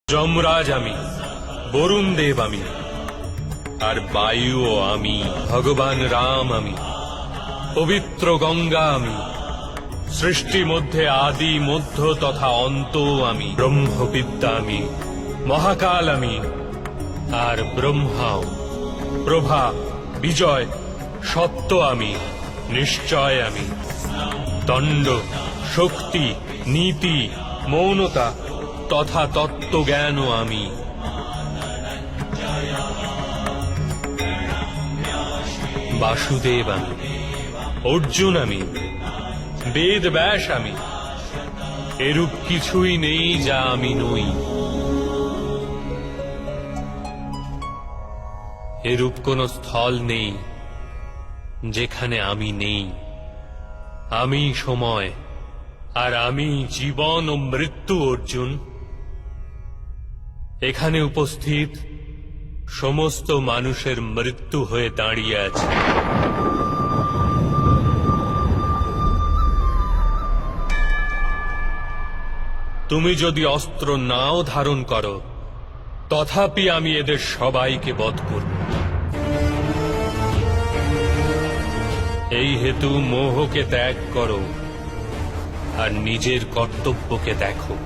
যমরাজ আমি, বরুণ দেব আমি, আর বায়ুও আমি, ভগবান রাম আমি, পবিত্র গঙ্গা আমি, সৃষ্টি মধ্যে আদি মধ্য তথা অন্ত আমি, ব্রহ্মবিদ্যা আমি, মহাকাল আমি, আর ব্রহ্মাও, প্রভা, বিজয়, সত্য আমি, নিশ্চয় আমি, দণ্ড, শক্তি, নীতি, মৌনতা তথা তত্ত্বজ্ঞানও আমি। বাসুদেব আমি, অর্জুন আমি, বেদ ব্যাস আমি, এরূপ কিছুই নেই যা আমি নই। এরূপ কোন স্থল নেই যেখানে আমি নেই। আমি সময়, আর আমি জীবন ও মৃত্যু। অর্জুন, এখানে উপস্থিত সমস্ত মানুষের মৃত্যু হয়ে দাঁড়িয়ে আছে। তুমি যদি অস্ত্র নাও ধারণ করো, তথাপি আমি এদের সবাইকে বধ করব। এই হেতু মোহকে ত্যাগ করো আর নিজের কর্তব্যকে দেখো।